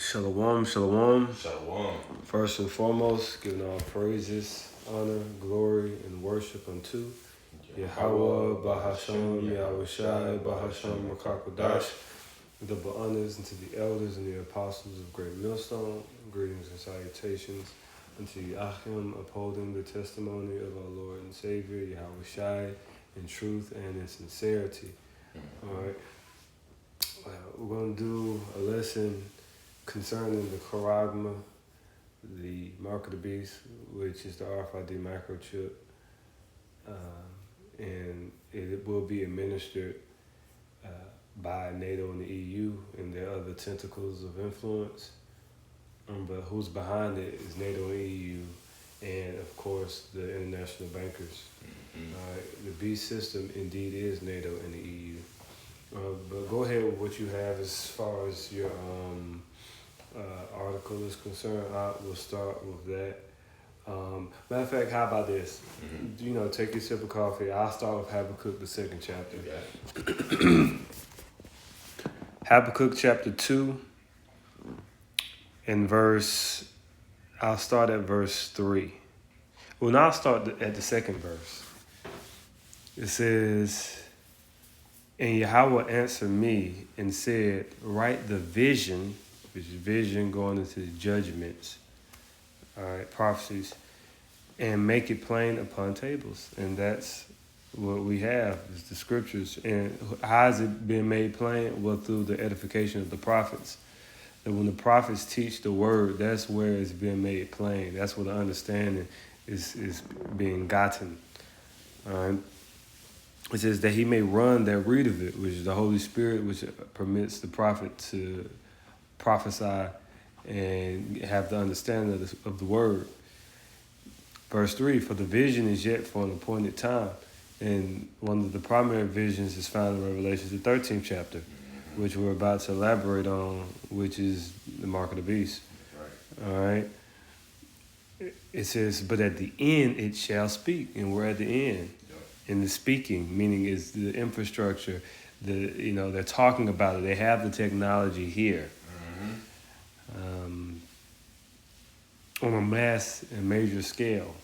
Shalom, shalom. Shalom. First and foremost, giving all praises, honor, glory, and worship unto Yahweh, Bahasham, Yahweh Shai, Bahasham, Makakodash. Double honors unto the elders and the apostles of Great Millstone. Greetings and salutations unto Yahim, upholding the testimony of our Lord and Savior, Yahweh Shai, in truth and in sincerity. All right. We're going to do a lesson concerning the Charagma, the Mark of the Beast, which is the RFID microchip, and it will be administered by NATO and the EU and their other tentacles of influence. But who's behind it is NATO and EU, and of course the international bankers. The Beast system indeed is NATO and the EU. But go ahead with what you have as far as your article is concerned. I will start with that. Matter of fact, how about this? Take your sip of coffee. I'll start with Habakkuk, the second chapter. Okay. Habakkuk chapter 2 and I'll start at verse 3. Well, now I'll start at the second verse. It says, "And Yahweh answered me and said, write the vision," which is vision going into the judgments, all right, prophecies, "and make it plain upon tables." And that's what we have, is the scriptures. And how has it been made plain? Well, through the edification of the prophets. And when the prophets teach the word, that's where it's being made plain. That's where the understanding is being gotten. All right. It says that he may run that read of it, which is the Holy Spirit, which permits the prophet to prophesy and have the understanding of the word. Verse 3, "For the vision is yet for an appointed time." And one of the primary visions is found in Revelation, the 13th chapter, which we're about to elaborate on, which is the Mark of the Beast. Right. All right. It says, "But at the end it shall speak," and we're at the end. In the speaking, meaning is the infrastructure, they're talking about it. They have the technology here. On a mass and major scale.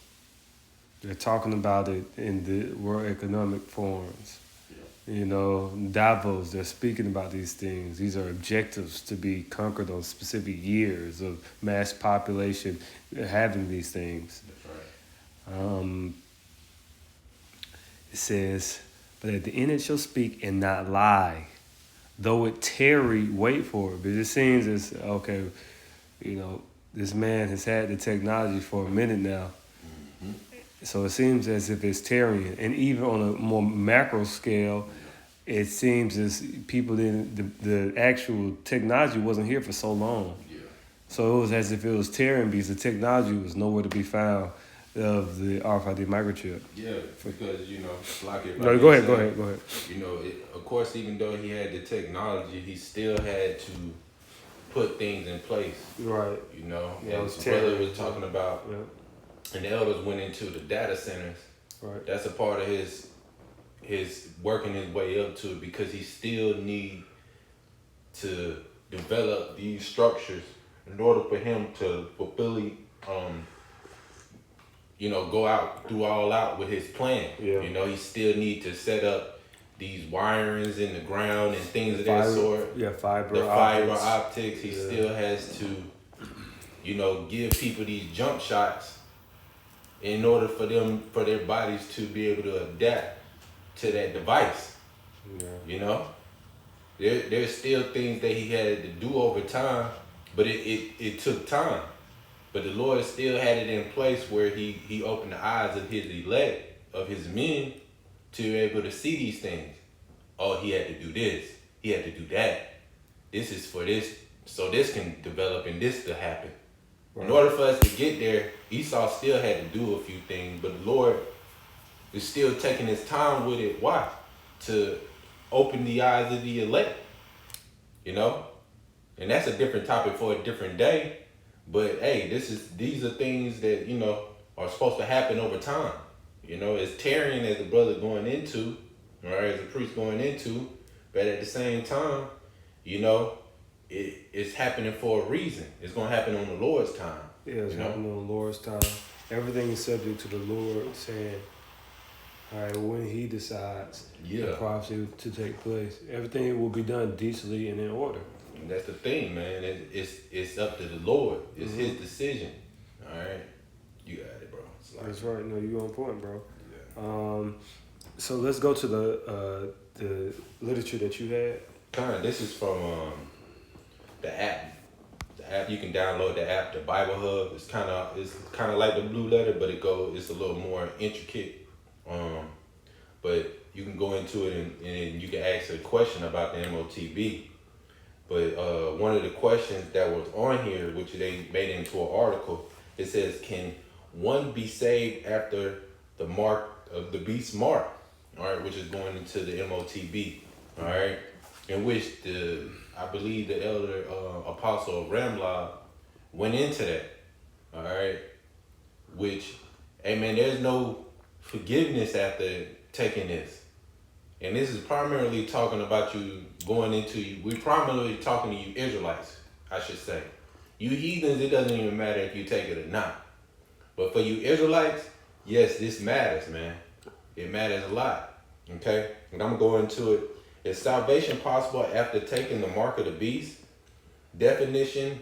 They're talking about it in the World Economic Forums. Davos, they're speaking about these things. These are objectives to be conquered on specific years of mass population having these things. That's right. It says, "But at the end it shall speak and not lie. Though it tarry, wait for it." But it seems as, okay, this man has had the technology for a minute now. So it seems as if it's tarrying. And even on a more macro scale, it seems as people the actual technology wasn't here for so long. Yeah. So it was as if it was tarrying because the technology was nowhere to be found of the RFID microchip. Yeah, because, like it. No, go ahead. Of course, even though he had the technology, he still had to put things in place. Right. Yeah, and the brother was talking about, and the elders went into the data centers. Right. That's a part of his working his way up to it, because he still need to develop these structures in order for him to fully go all out with his plan. Yeah. He still need to set up these wirings in the ground and things of that sort. Yeah, fiber optics. He still has to, give people these jump shots in order for their bodies to be able to adapt to that device. Yeah. There's still things that he had to do over time, but it took time. But the Lord still had it in place where he opened the eyes of his elect, of his men, to be able to see these things. Oh, he had to do this. He had to do that. This is for this, so this can develop and this to happen. Right. In order for us to get there, Esau still had to do a few things, but the Lord is still taking his time with it. Why? To open the eyes of the elect. And that's a different topic for a different day. But hey, these are things that, are supposed to happen over time. It's tarrying as a brother going into, or as a priest going into, but at the same time, it's happening for a reason. It's gonna happen on the Lord's time. Yeah, it's you know? happening on the Lord's time. Everything is subject to the Lord saying, all right, when he decides the prophecy to take place, everything will be done decently and in order. And that's the thing, man. It's up to the Lord. It's his decision. All right, you got it, bro. That's right. No, you on point, bro. Yeah. So let's go to the literature that you had. This is from the app. The app, you can download the app, the Bible Hub. It's kind of like the Blue Letter, but it's a little more intricate. But you can go into it and you can ask a question about the MOTB. But one of the questions that was on here, which they made into an article, it says, can one be saved after the mark of the beast mark? All right, which is going into the MOTB. All right, in which I believe the elder apostle Ramla went into that. All right, which, amen, there's no forgiveness after taking this. And this is primarily talking about you going into, we're primarily talking to you Israelites, I should say. You heathens, it doesn't even matter if you take it or not. But for you Israelites, yes, this matters, man. It matters a lot, okay? And I'm going to go into it. Is salvation possible after taking the mark of the beast? Definition,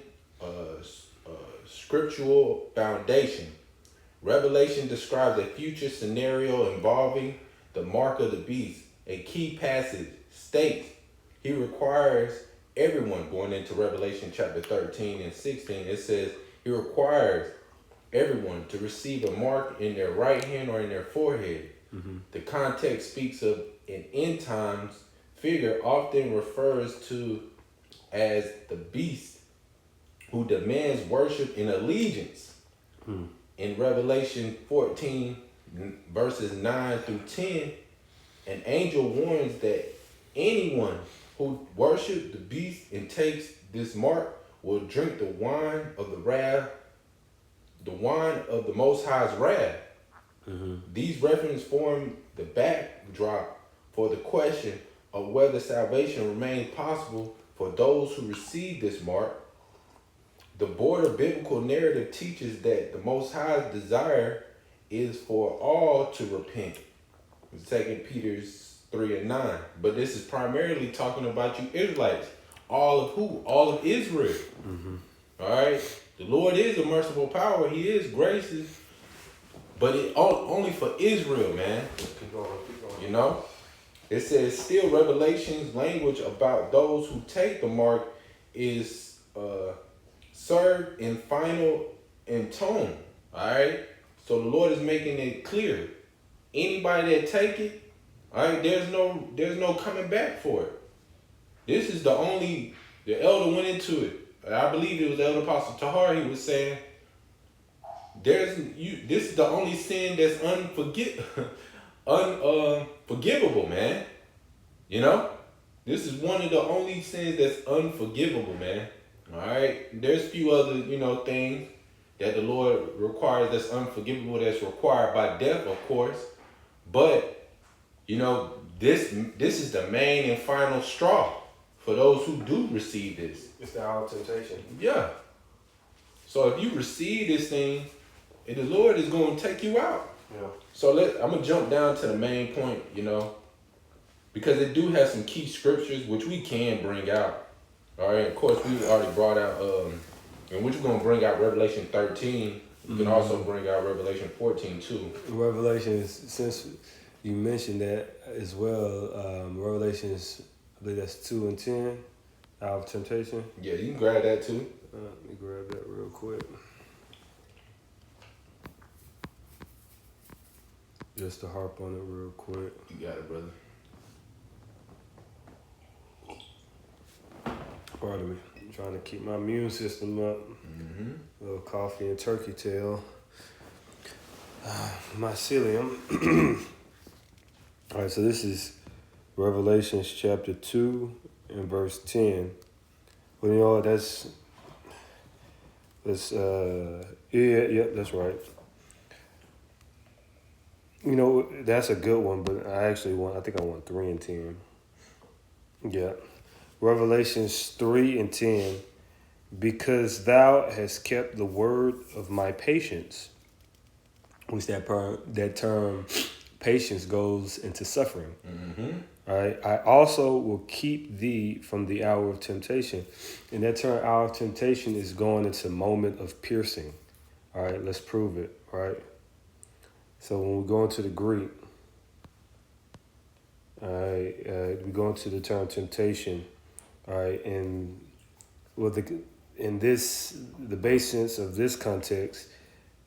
scriptural foundation. Revelation describes a future scenario involving the mark of the beast. A key passage states he requires everyone, going into Revelation chapter 13 and 16, it says he requires everyone to receive a mark in their right hand or in their forehead. The context speaks of an end times figure often refers to as the beast who demands worship and allegiance. In Revelation 14 verses 9 through 10, an angel warns that anyone who worships the beast and takes this mark will drink the wine of the wrath, the wine of the Most High's wrath. These references form the backdrop for the question of whether salvation remains possible for those who receive this mark. The Board of Biblical Narrative teaches that the Most High's desire is for all to repent. 2 Peter 3 and 9. But this is primarily talking about you Israelites. All of who? All of Israel. All right? The Lord is a merciful power. He is gracious. But it only for Israel, man. Keep going. You know? It says, still Revelation's language about those who take the mark is served in final in tone. All right? So the Lord is making it clear. Anybody that take it, all right, there's no coming back for it. This is the elder went into it. I believe it was the elder apostle Tahar. He was saying, this is the only sin that's unforgivable, man. You know? This is one of the only sins that's unforgivable, man. All right? There's a few other, things that the Lord requires that's unforgivable, that's required by death, of course. But, this is the main and final straw for those who do receive this. It's the hour of temptation. Yeah. So if you receive this thing, and the Lord is going to take you out. Yeah. So I'm going to jump down to the main point, because it do have some key scriptures which we can bring out. All right. Of course, we already brought out, and we're going to bring out Revelation 13. We can also bring out Revelation 14 too. Revelation, since you mentioned that as well, Revelations, I believe that's 2 and 10, hour of temptation. Yeah, you can grab that too. Let me grab that real quick. Just to harp on it real quick. You got it, brother. Pardon me. I'm trying to keep my immune system up. A little coffee and turkey tail. Mycelium. All right, so this is Revelations chapter 2 and verse 10. Well, that's that's right. That's a good one, but I think I want 3 and 10. Yeah. Revelations 3 and 10. Because thou hast kept the word of my patience, which that term patience goes into suffering. All right. I also will keep thee from the hour of temptation. And that term hour of temptation is going into moment of piercing. All right. Let's prove it. All right. So when we go into the Greek, all right, we go into the term temptation. All right. And well, the basis of this context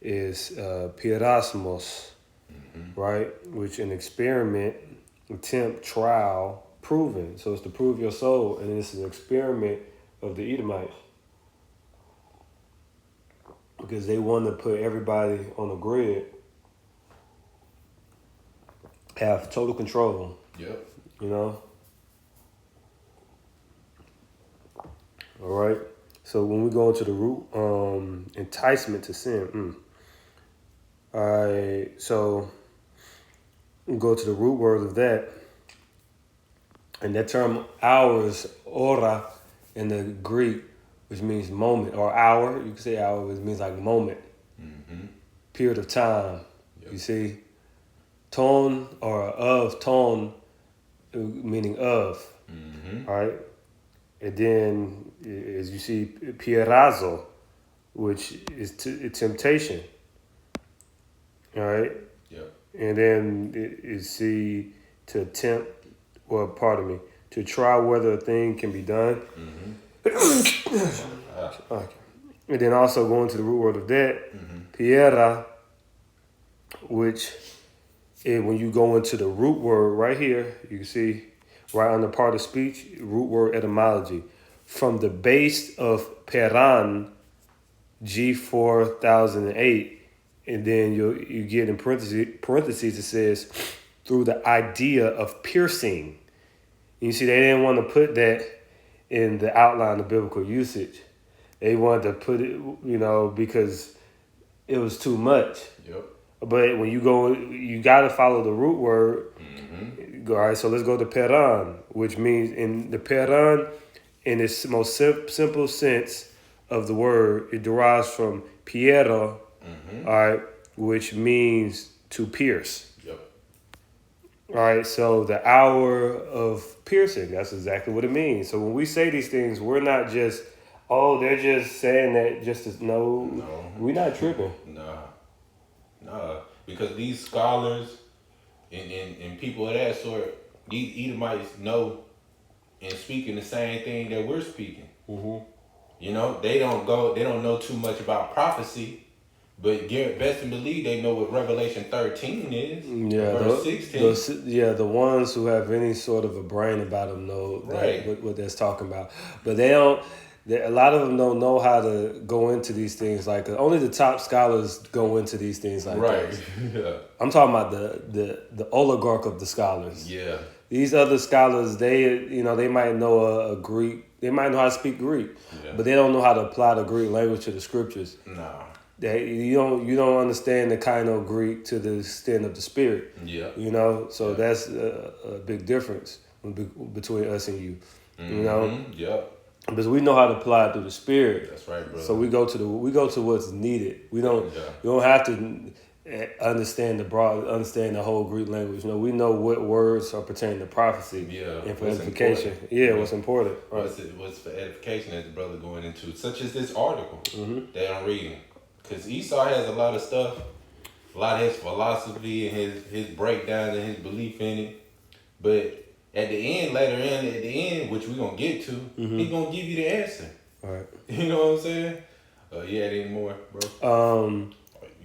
is pierasmos, right? Which an experiment, attempt, trial, proven. So it's to prove your soul, and it's an experiment of the Edomites because they want to put everybody on a grid, have total control. Yep. You know. All right. So when we go into the root, enticement to sin. All right. So we go to the root word of that, and that term hours, ora, in the Greek, which means moment or hour. You can say hour, which means like moment, period of time. Yep. You see, ton or of ton, meaning of. All right. And then, as you see, pierazo, which is temptation. All right? Yep. And then see to attempt, well, pardon me, to try whether a thing can be done. Okay. And then also going to the root word of that, piera, which when you go into the root word right here, you can see right under part of speech, root word etymology. From the base of peran, G4008, and then you get in parentheses it says, through the idea of piercing. You see, they didn't want to put that in the outline of biblical usage. They wanted to put it, because it was too much. Yep. But when you go, you got to follow the root word. All right, so let's go to peran, which means in the peran, in its most simple sense of the word, it derives from piero, all right, which means to pierce. Yep. All right, so the hour of piercing, that's exactly what it means. So when we say these things, we're not just, they're just saying that just as, no, we're not tripping. Nah, because these scholars and people of that sort, these Edomites know and speaking the same thing that we're speaking. They don't know too much about prophecy, but best to believe they know what Revelation 13 is. Verse 16. The ones who have any sort of a brain about them know what that's talking about. But they don't. A lot of them don't know how to go into these things. Like only the top scholars go into these things like this. Yeah. I'm talking about the oligarch of the scholars. Yeah. These other scholars, they might know a Greek. They might know how to speak Greek, but they don't know how to apply the Greek language to the scriptures. No. You don't understand the kind of Greek to the extent of the spirit. Yeah. So that's a big difference between us and you. Yeah. Because we know how to apply it through the spirit. That's right, brother. So we go to what's needed. We don't. You don't have to understand the whole Greek language. We know what words are pertaining to prophecy. Yeah. And for edification. What's important. Right. What's for edification that the brother going into, such as this article that I'm reading. Because Esau has a lot of stuff, a lot of his philosophy and his breakdown and his belief in it. But later at the end, which we're going to get to, he's going to give you the answer. All right. You know what I'm saying? Any more, bro?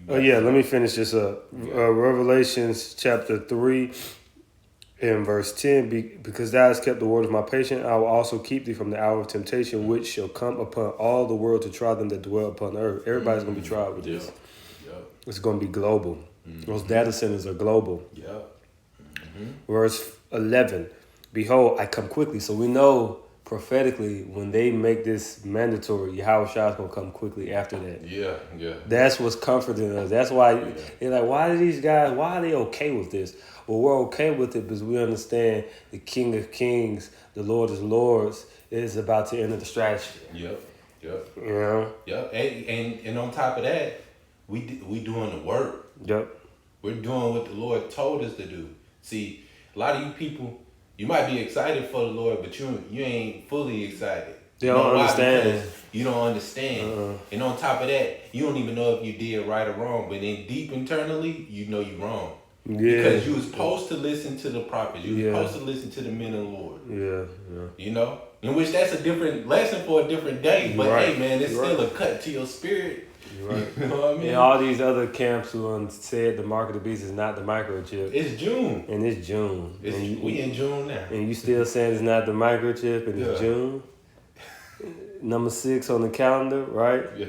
Let me finish this up. Revelations chapter 3 and verse 10, because thou hast kept the word of my patience, I will also keep thee from the hour of temptation, which shall come upon all the world to try them that dwell upon the earth. Everybody's going to be tried with this. Yep. It's going to be global. Those data centers are global. Yep. Verse 11, behold, I come quickly. So we know prophetically, when they make this mandatory, Yahweh Shah is going to come quickly after that. Yeah, yeah. That's what's comforting us. That's why they're like, why are these guys, why are they okay with this? Well, we're okay with it because we understand the King of Kings, the Lord of Lords, is about to enter the stratosphere. Yep. You know? Yep. And on top of that, we doing the work. Yep. We're doing what the Lord told us to do. See, a lot of you people, you might be excited for the Lord, but you ain't fully excited. They don't understand. Because you don't understand. And on top of that, you don't even know if you did right or wrong. But then deep internally, you know you're wrong. Yeah. Because you was supposed to listen to the prophets. You was Yeah. supposed to listen to the men of the Lord. Yeah. You know? In which that's a different lesson for a different day. But Right. hey, man, it's You're still right. a cut to your spirit. You're right. You know what I mean? And all these other camps who said the mark of the beast is not the microchip. It's June. And it's June. We in June now. And you still saying it's not the microchip and it's Yeah. June? Number 6 on the calendar, right? Yeah.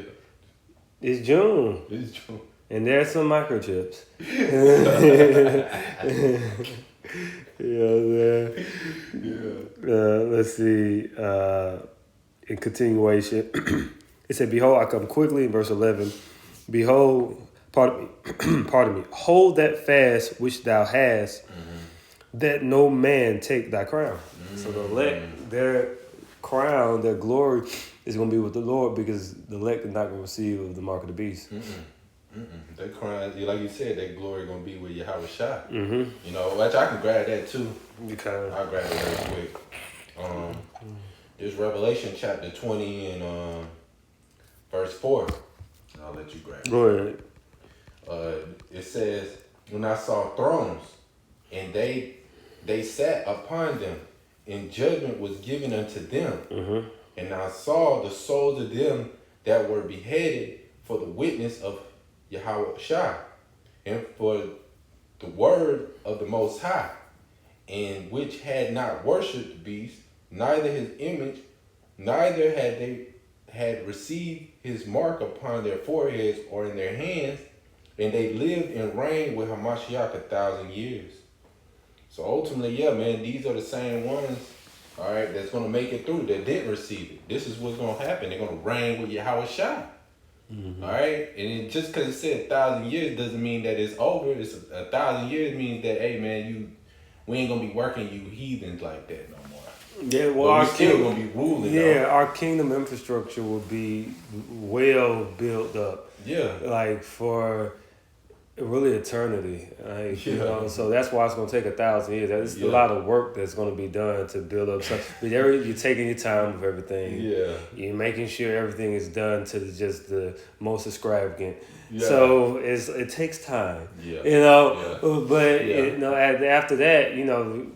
It's June. It's June. And there's some microchips. You know what I'm saying? Yeah. Let's see. In continuation, it said, "Behold, I come quickly." In verse 11, "Behold, pardon me, hold that fast which thou hast, that no man take thy crown." So the elect, their crown, their glory is going to be with the Lord, because the elect are not going to receive of the mark of the beast. That crown, like you said, that glory gonna be with Yahweh Shah. Mm-hmm. You know, which I can grab that too. Okay. I'll grab it real quick. This Revelation chapter 20 and verse 4. I'll let you grab it. Go ahead. It says, "When I saw thrones, and they sat upon them, and judgment was given unto them. Mm-hmm. And I saw the souls of them that were beheaded for the witness of Yahweh Shah, and for the word of the Most High, and which had not worshipped the beast, neither his image, neither had they had received his mark upon their foreheads or in their hands, and they lived and reigned with Hamashiach 1,000 years." So ultimately, yeah, man, these are the same ones, all right, that's going to make it through, that didn't receive it. This is what's going to happen. They're going to reign with Yahweh Shah. All right? And just because it said 1,000 years doesn't mean that it's over. It's 1,000 years means that, hey, man, we ain't going to be working you heathens like that no more. Yeah, well, But our we still going to be ruling. Yeah, though. our kingdom infrastructure will be well built up. Yeah. Like for really eternity. Like, you Yeah. know, so that's why it's gonna take 1,000 years. There's a lot of work that's gonna be done to build up something. But you're taking your time with everything. Yeah. You're making sure everything is done to just the most extravagant. Yeah. So it takes time. Yeah. You know, Yeah. but Yeah. you know, after that, you know,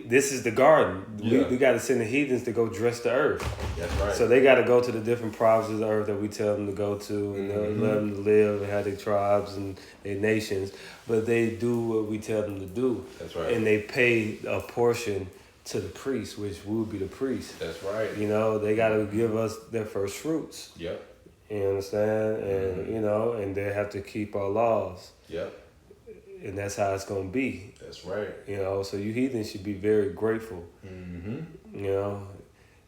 this is the garden. Yeah. We got to send the heathens to go dress the earth. That's right. So they got to go to the different provinces of the earth that we tell them to go to, and let them to live and have their tribes and their nations. But they do what we tell them to do. That's right. And they pay a portion to the priest, which we would be the priest. That's right. You know, they got to give us their first fruits. Yep. You understand? And, you know, and they have to keep our laws. Yep. And that's how it's going to be. That's right. You know, so you heathens should be very grateful. Mm-hmm. You know,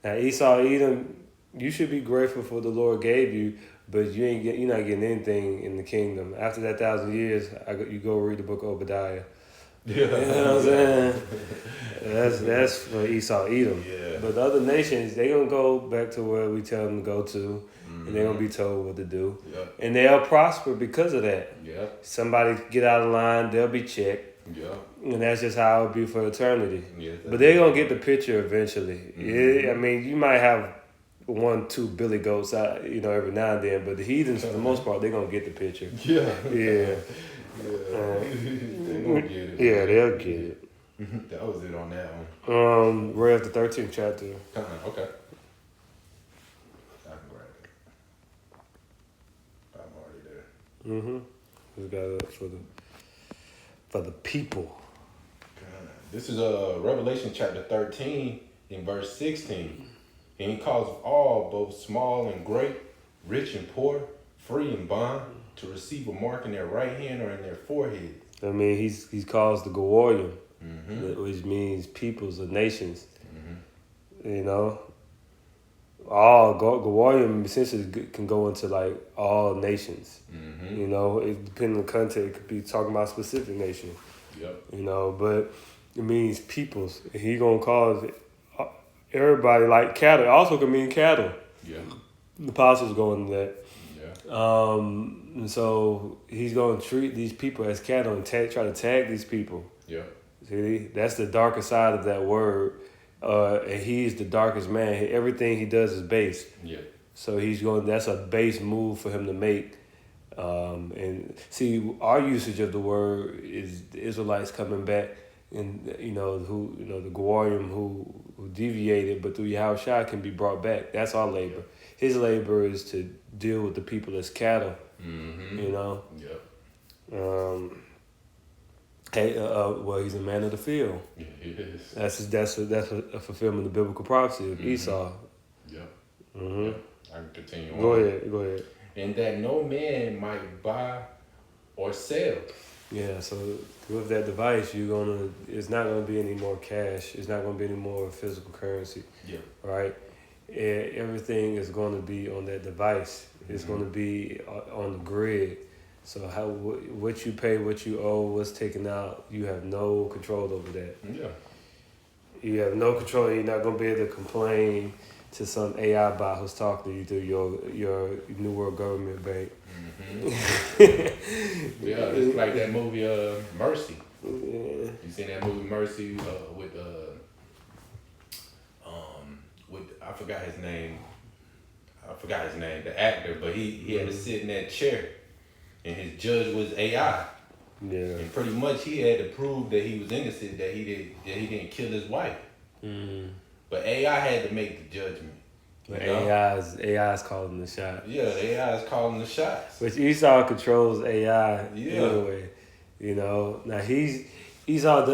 now Esau, Edom, you should be grateful for the Lord gave you, but you're not getting anything in the kingdom. After that 1,000 years, you go read the book of Obadiah. Yeah. You know what I'm saying? That's for Esau, Edom. Yeah. But the other nations, they gonna go back to where we tell them to go to, and they're gonna be told what to do, Yep. and they'll prosper because of that. Yep. Somebody get out of line, they'll be checked. Yep. And that's just how it'll be for eternity. Yeah, But they're going to get the picture eventually. Yeah, I mean, you might have 1-2 billy goats out, every now and then, but the heathens, for the most part, they're going to get the picture. Yeah. Yeah. They gonna get it. Yeah, they'll get it. That was it on that one. Right after 13th chapter. Okay. I can grab it. I'm already there. We got it for the people. This is Revelation chapter 13 in verse 16. And he calls all, both small and great, rich and poor, free and bond, to receive a mark in their right hand or in their forehead. I mean, he's calls the Goyim, which means peoples of nations. You know, all Gawarium essentially can go into like all nations. Mm-hmm. You know, it depending on the context, it could be talking about a specific nation. Yep. You know, but it means peoples. He gonna cause everybody like cattle. It also could mean cattle. Yeah. The apostles go into that. Yeah. And so he's gonna treat these people as cattle and try to tag these people. Yeah. See, that's the darker side of that word. And he's the darkest man. Everything he does is base. Yeah. So that's a base move for him to make. And see, our usage of the word is the Israelites coming back, and the Gawarium who deviated, but through Yahushua can be brought back. That's our labor. His labor is to deal with the people as cattle. Mm-hmm. You know. Yep. Well, he's a man of the field. Yeah, he is. That's a fulfillment of biblical prophecy of Esau. Yep. Mm-hmm. Yep. I can continue on. Go ahead. And that no man might buy or sell. Yeah, so with that device, it's not gonna be any more cash. It's not gonna be any more physical currency. Yeah. Right? Everything is gonna be on that device. It's gonna be on the grid. So what you pay, what you owe, what's taken out, you have no control over that. Yeah. You have no control. You're not gonna be able to complain to some AI bot who's talking to you through your New World Government Bank. Mm-hmm. Yeah, it's like that movie Mercy. Yeah. You seen that movie Mercy with I forgot his name. The actor, but he had to sit in that chair, and his judge was AI. Yeah. And pretty much he had to prove that he was innocent, that he didn't kill his wife. Mm. But AI had to make the judgment. But AI's calling the shot. Yeah, the AI is calling the shots. Which Esau controls AI Yeah. anyway. Now Esau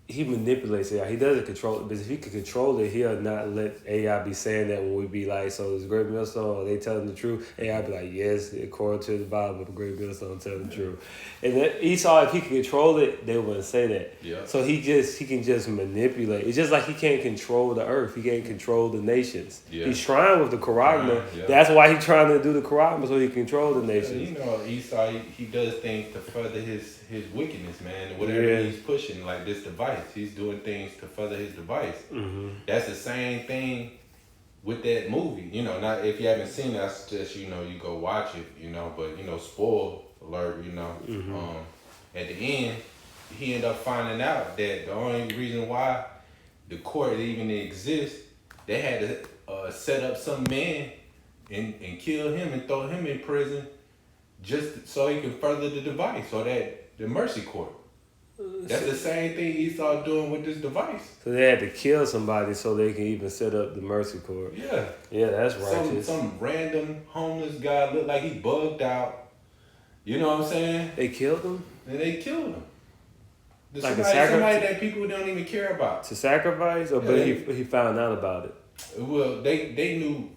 he manipulates AI. He doesn't control it, but if he could control it, he'll not let AI be saying that when we be like, so is Great Millstone, are they telling the truth? AI be like, yes, according to the Bible, the Great Millstone telling the truth. And then Esau, if he could control it, they wouldn't say that. Yeah. So he can just manipulate. It's just like he can't control the earth. He can't control the nations. Yeah. He's trying with the Charagma. Yeah. That's why he's trying to do the Charagma, so he can control the nations. You know, Esau, he does things to further his wickedness, man. Whatever he's pushing, like this device, he's doing things to further his device. Mm-hmm. That's the same thing with that movie. You know, not if you haven't seen it, I suggest you go watch it. But spoil alert. Mm-hmm. At the end, he ended up finding out that the only reason why the court even exists, they had to set up some man and kill him and throw him in prison just so he can further the device, or that the mercy court. That's the same thing Esau doing with this device. So they had to kill somebody so they can even set up the mercy court. Yeah. Yeah, that's righteous. Some random homeless guy looked like he bugged out. You know what I'm saying? They killed him? And they killed him. Like somebody that people don't even care about. To sacrifice? But he found out about it. Well, they knew,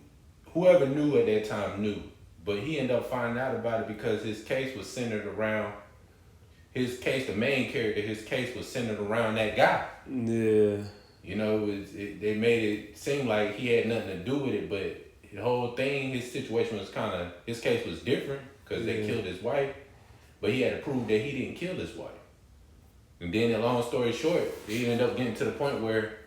whoever knew at that time knew. But he ended up finding out about it because his case was centered around, the main character, his case was centered around that guy. Yeah. They made it seem like he had nothing to do with it, but the whole thing, his situation was his case was different because they killed his wife, but he had to prove that he didn't kill his wife. And then, long story short, he ended up getting to the point where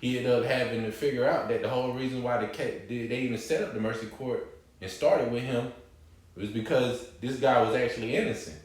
he ended up having to figure out that the whole reason why they even set up the mercy court and started with him was because this guy was actually innocent,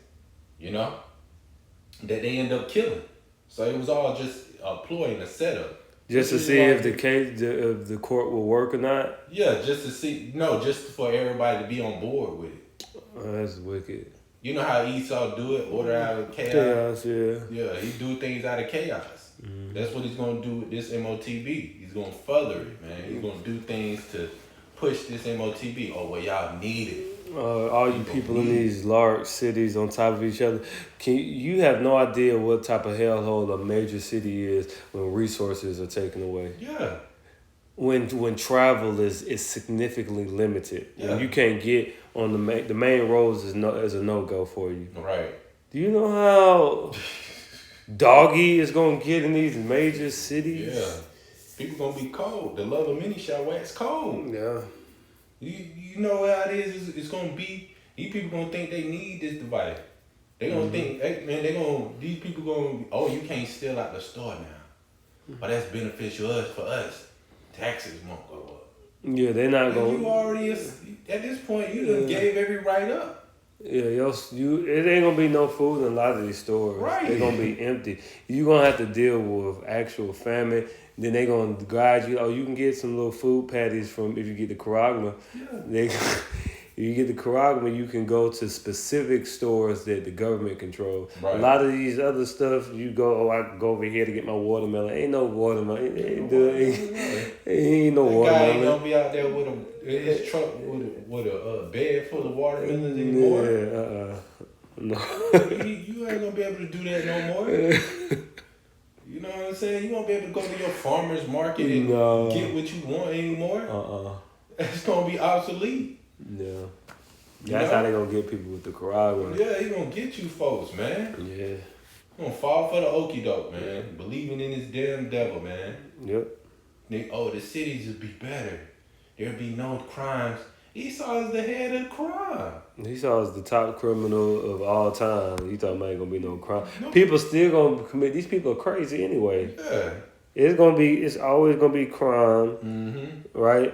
that they ended up killing. So it was all just a ploy and a setup. Just to see if the case of the court will work or not? Yeah, just for everybody to be on board with it. Oh, that's wicked. You know how Esau do it, order out of chaos? Yeah. Yeah, he do things out of chaos. Mm-hmm. That's what he's going to do with this MOTB. He's going to further it, man. He's going to do things to push this MOTB. Oh, well, y'all need it. All you people in these large cities on top of each other, you have no idea what type of hellhole a major city is when resources are taken away. Yeah. When travel is significantly limited. Yeah. When you can't get on the main roads is a no-go for you. Right. Do you know how doggy is going to get in these major cities? Yeah. People gonna be cold. The love of many shall wax cold. Yeah. You know how it is. It's gonna be. These people gonna think they need this device. They gonna think, hey, man. These people gonna. Oh, you can't steal out the store now. But that's beneficial for us. Taxes won't go up. Yeah, they're not going. You already at this point. You done gave every right up. Yeah, it ain't gonna be no food in a lot of these stores. Right. They're gonna be empty. You gonna have to deal with actual famine. Then they gonna guide you. Oh, you can get some little food patties from if you get the Karagma. Yeah. If you get the Karagma, you can go to specific stores that the government controls. Right. A lot of these other stuff, you go. Oh, I can go over here to get my watermelon. Ain't no watermelon. Ain't no That watermelon. guy ain't gonna be out there with his truck with a bed full of watermelons anymore. Yeah, no. You ain't gonna be able to do that no more. You know what I'm saying? You won't be able to go to your farmer's market and get what you want anymore. It's gonna be obsolete. Yeah. That's how they gonna get people with the Karagma. Yeah, he gonna get you folks, man. Yeah. He gonna fall for the okie doke, man. Believing in this damn devil, man. Yep. The cities would be better. There'd be no crimes. Esau is the head of the crime. Esau is the top criminal of all time. You talking about ain't gonna be no crime. No. People still gonna commit. These people are crazy anyway. Yeah. It's always gonna be crime, Mm-hmm. right?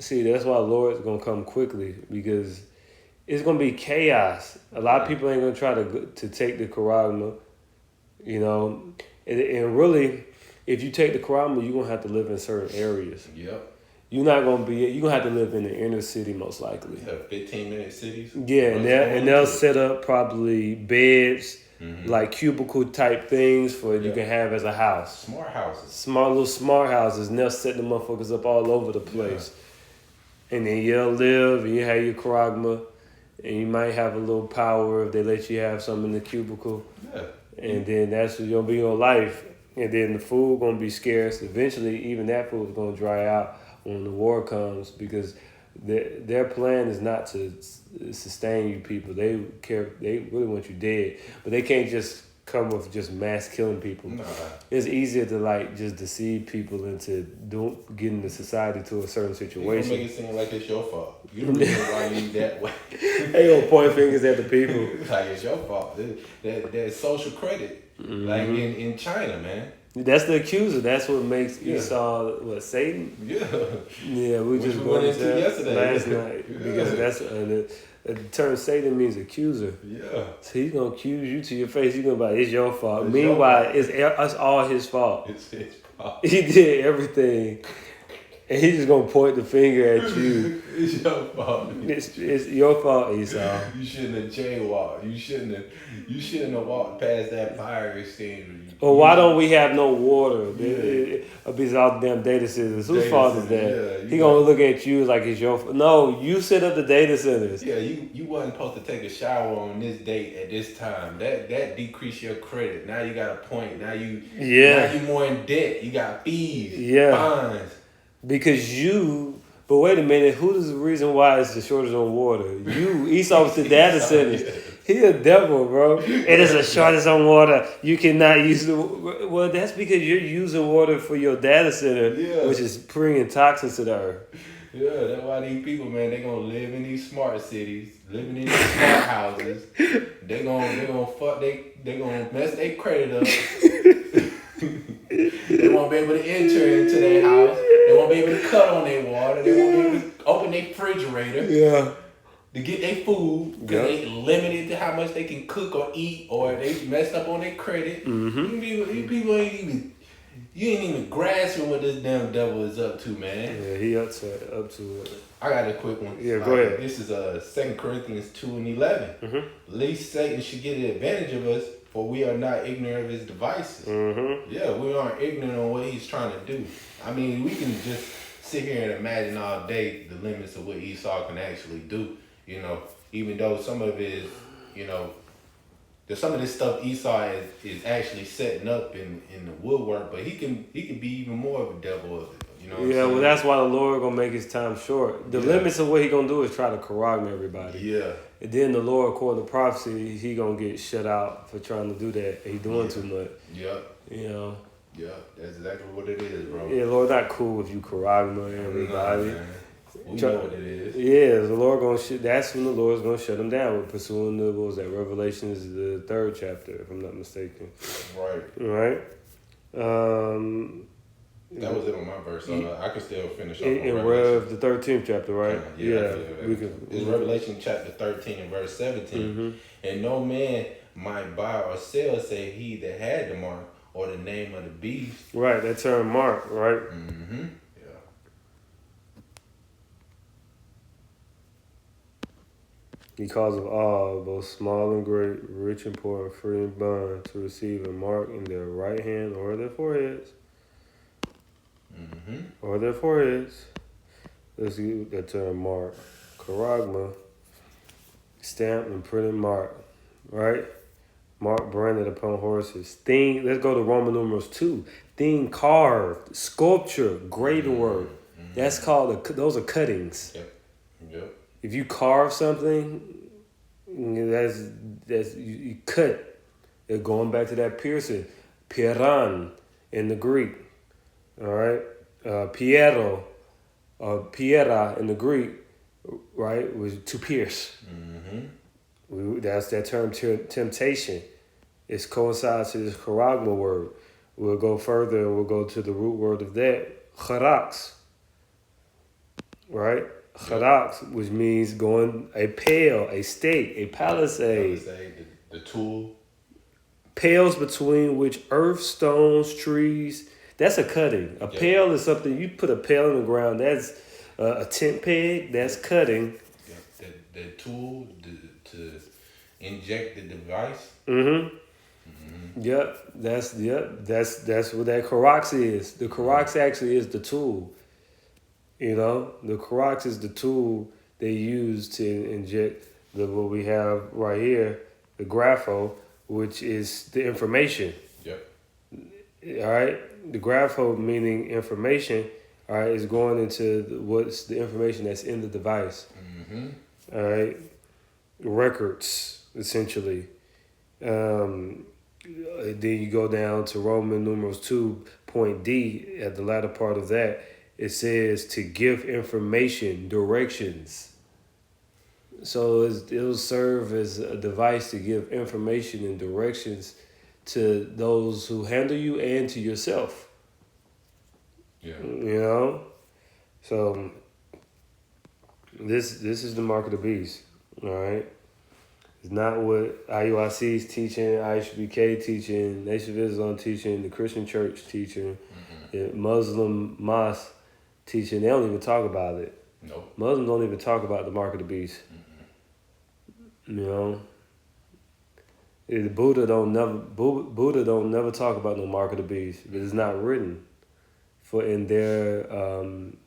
See, that's why the Lord's gonna come quickly because it's gonna be chaos. A lot of people ain't gonna try to take the Karagma, you know, and really, if you take the Karagma, you're gonna have to live in certain areas. Yep. You're gonna have to live in the inner city most likely. Yeah, 15-minute cities. Yeah, and they'll set up probably beds, like cubicle type things for you can have as a house. Smart houses. Smart houses, and they'll set the motherfuckers up all over the place. Yeah. And then you'll live, and you have your Karagma, and you might have a little power if they let you have some in the cubicle. Yeah. And then that's gonna be your life. And then the food gonna be scarce. Eventually, even that food is gonna dry out when the war comes because their plan is not to sustain you people. They really want you dead, but they can't just come with just mass killing people. Nah. It's easier to just deceive people into getting the society to a certain situation. You make it seem like it's your fault. You don't know why you that way. They gonna point fingers at the people. Like it's your fault. There's social credit, like in China, man. That's the accuser. That's what makes Esau Satan. Yeah. Yeah, we just went into that yesterday. last night because that's the term Satan means accuser. Yeah. So he's gonna accuse you to your face. He's gonna be like, it's your fault. It's Meanwhile, it's all his fault. It's his fault. He did everything, and he's just gonna point the finger at you. It's your fault. It's your fault, Esau. You shouldn't have jaywalked. You shouldn't have walked past that fire exchanger. Or why don't we have no water? Because all the damn data centers. Whose fault is that? Yeah, he gonna look at you like it's your fault. No, you set up the data centers. Yeah, you wasn't supposed to take a shower on this date at this time. That decreased your credit. Now you got a point. Now you more in debt. You got fees, fines. Because but wait a minute, who's the reason why it's the shortage on water? Esau was the data centers. He a devil, bro. It is a shortage on water. You cannot use well, that's because you're using water for your data center, which is bringing toxins to the earth. Yeah, that's why these people, man, they gonna live in these smart cities, living in these smart houses. They gonna mess their credit up. They won't be able to enter into their house. They won't be able to cut on their water. They won't be able to open their refrigerator. Yeah. To get their food because they limited to how much they can cook or eat, or they messed up on their credit. You people ain't even grasping what this damn devil is up to, man. Yeah, he up to it. I got a quick one. Yeah, go ahead. This is 2 Corinthians 2:11. Least Satan should get the advantage of us, for we are not ignorant of his devices. Yeah, we aren't ignorant on what he's trying to do. I mean, we can just sit here and imagine all day the limits of what Esau can actually do. You know, even though some of it is, there's some of this stuff Esau is actually setting up in the woodwork, but he can be even more of a devil of it. You know what I'm saying? Well, that's why the Lord gonna make his time short. The limits of what he gonna do is try to Karagma everybody. Yeah. And then the Lord, according to prophecy, he gonna get shut out for trying to do that. He doing too much. Yep. Yeah, that's exactly what it is, bro. Yeah, Lord, not cool if you charagma everybody. Nah, man. We know what it is. Yeah, the Lord that's when the Lord's gonna shut them down with pursuing the what was that? Revelations the 3rd chapter, if I'm not mistaken. Right. Right. That was it on my verse, so I can still finish off in on Rev the 13th chapter, right? Yeah. It's Revelation chapter 13 and verse 17. Mm-hmm. And no man might buy or sell save he that had the mark or the name of the beast. Right, that term mark, right? Mm-hmm. Yeah. Because of all, both small and great, rich and poor, free and bond, to receive a mark in their right hand or their foreheads. Mm-hmm. Or their foreheads. Let's use that term mark. Charagma, stamped and printed mark, right? Mark branded upon horses. Thing, let's go to Roman numerals 2. Thing carved, sculpture, graven work. Mm-hmm. That's called, those are cuttings. Yep. If you carve something, that's you cut. They're going back to that piercing. Pieran in the Greek. All right. Piero or piera in the Greek, right, was to pierce. Mm-hmm. That's that term temptation. It coincides to this charagma word. We'll go further and we'll go to the root word of that, charax. Right? Charax, which means going a pale, a stake, a palisade. The tool. Pales between which earth, stones, trees. That's a cutting. A pale is something, you put a pale in the ground, that's a tent peg, that's cutting. Yeah. The tool to inject the device. Mm-hmm. Yep, that's what that Karax is. The Karax actually is the tool. You know, the Karax is the tool they use to inject what we have right here, the grapho, which is the information. Yep. All right, the grapho meaning information. All right, is going into what's the information that's in the device. Mm-hmm. All right, records essentially. Then you go down to Roman numerals 2, point D, at the latter part of that, it says to give information, directions. So it'll serve as a device to give information and directions to those who handle you and to yourself. Yeah. You know? So this is the mark of the beast. All right? It's not what IUIC is teaching, ISBK teaching, Nation of Islam teaching, the Christian church teaching, the Muslim mosque teaching. They don't even talk about it. Nope. Muslims don't even talk about the mark of the beast. You know, the Buddha don't never talk about no mark of the beast. It's not written in their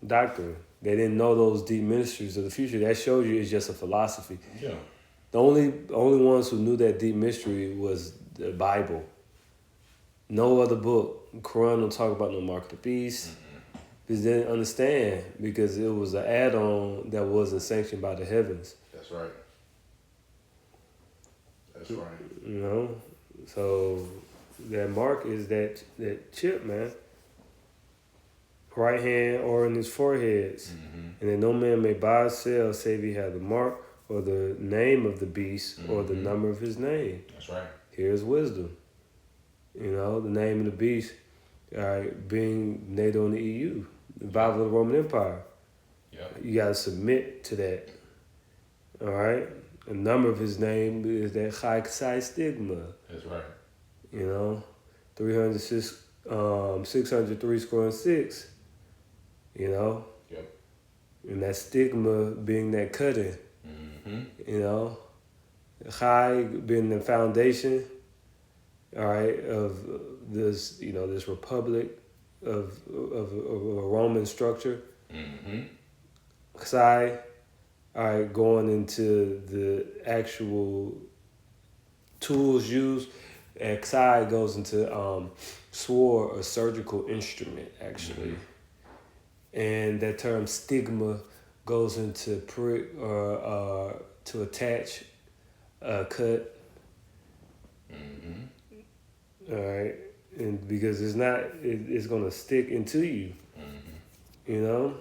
doctrine. They didn't know those deep mysteries of the future. That shows you it's just a philosophy. Yeah. The only ones who knew that deep mystery was the Bible. No other book. Quran don't talk about no mark of the beast. Because they didn't understand, because it was an add-on that wasn't sanctioned by the heavens. That's right. That's right. You know? So that mark is that chip, man. Right hand or in his foreheads. And then no man may buy or sell save he have the mark or the name of the beast or the number of his name. That's right. Here's wisdom. You know, the name of the beast, all right, being NATO and the EU, the Bible of the Roman Empire. Yep. You got to submit to that. All right? The number of his name is that Chai Ksai stigma. That's right. You know, 603 square and 6. You know? Yep. And that stigma being that cutting. Mm-hmm. You know? Chai being the foundation, all right, of this, you know, this republic of a Roman structure. Mm-hmm. Ksai, all right, going into the actual tools used. And Ksai goes into sword, a surgical instrument, actually. And that term stigma goes into prick or to attach a cut. All right. and because it's not, it's gonna stick into you, you know.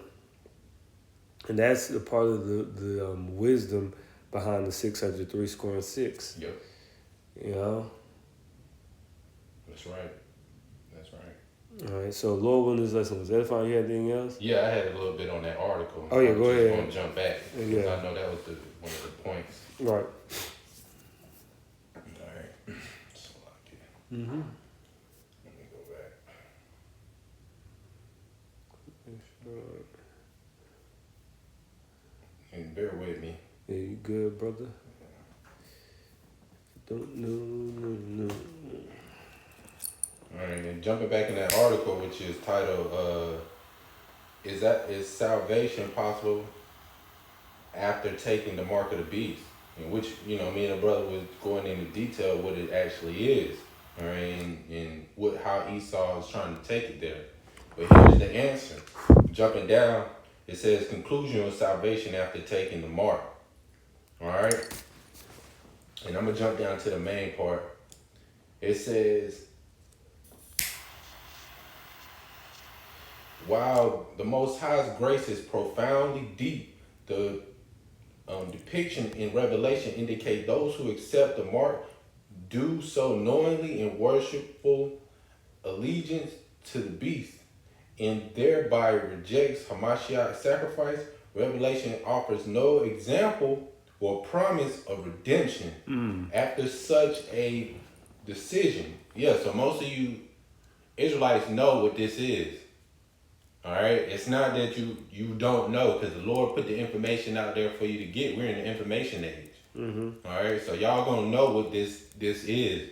And that's a part of the wisdom behind the 603 scoring 6. Yep. You know. That's right. That's right. All right. So Lord willing, this lesson was edifying. You had anything else? Yeah, I had a little bit on that article. Oh yeah, go ahead. I'm gonna jump back. Yeah. I know that was one of the points. Right. All right. So Mm-hmm. let me go back. And bear with me. Yeah, you good, brother? Don't no. All right, and jumping back in that article, which is titled, "Is salvation possible after taking the mark of the beast?" In which, me and the brother was going into detail what it actually is, all right, and how Esau is trying to take it there. But here's the answer. Jumping down, it says conclusion of salvation after taking the mark. All right, and I'm gonna jump down to the main part. It says, while the Most High's grace is profoundly deep, the depiction in Revelation indicate those who accept the mark do so knowingly in worshipful allegiance to the beast, and thereby rejects Hamashiach's sacrifice. Revelation offers no example or promise of redemption after such a decision. Yeah, so most of you Israelites know what this is. All right, it's not that you don't know, because the Lord put the information out there for you to get. We're in the information age. Mm-hmm. All right, so y'all gonna know what this is.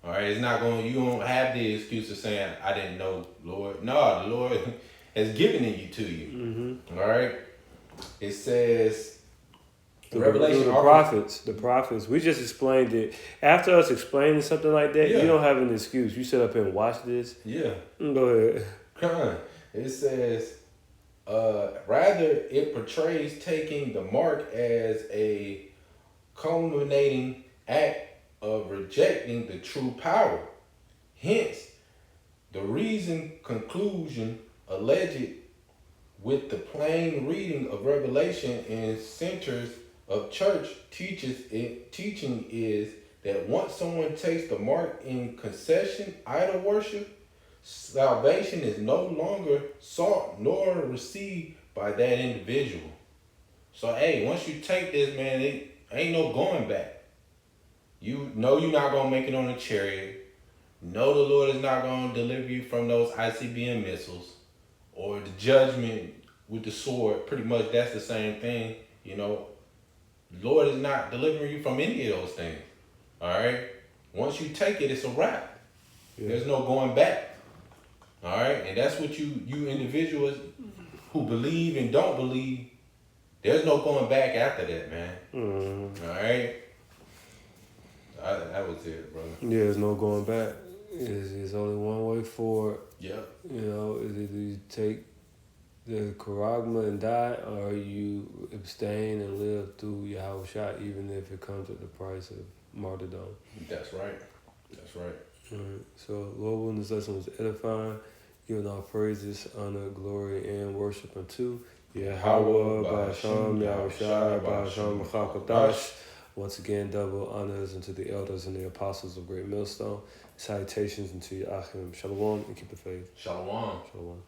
All right, it's not going. You don't have the excuse of saying I didn't know, Lord. No, the Lord has given it to you. Mm-hmm. All right, it says The prophets. We just explained it. After us explaining something like that, Yeah. You don't have an excuse. You sit up here and watch this. Yeah. Go ahead. Come on. It says, rather it portrays taking the mark as a culminating act of rejecting the true power. Hence, the reason conclusion alleged with the plain reading of Revelation in centers of church teaching is that once someone takes the mark in concession, idol worship, salvation is no longer sought nor received by that individual. So, hey, once you take this, man, it ain't no going back. You know you're not going to make it on a chariot. Know the Lord is not going to deliver you from those ICBM missiles or the judgment with the sword. Pretty much that's the same thing, The Lord is not delivering you from any of those things. All right? Once you take it, it's a wrap. Yeah. There's no going back. All right? And that's what you individuals who believe and don't believe, there's no going back after that, man. All right? That was it, brother. Yeah, there's no going back. There's only one way forward. Yep. Is either you take the charagma and die, or you abstain and live through Yahweh Shah, even if it comes at the price of martyrdom. That's right. That's right. All right. So, Lord willing, this lesson was edifying, giving all praises, honor, glory, and worship unto Yahweh, Ba'asham, Yahweh Shai, Ba'asham, B'chakodash. Once again, double honors unto the elders and the apostles of Great Millstone. Salutations unto your Achim. Shalom, and keep the faith. Shalom. Shalom.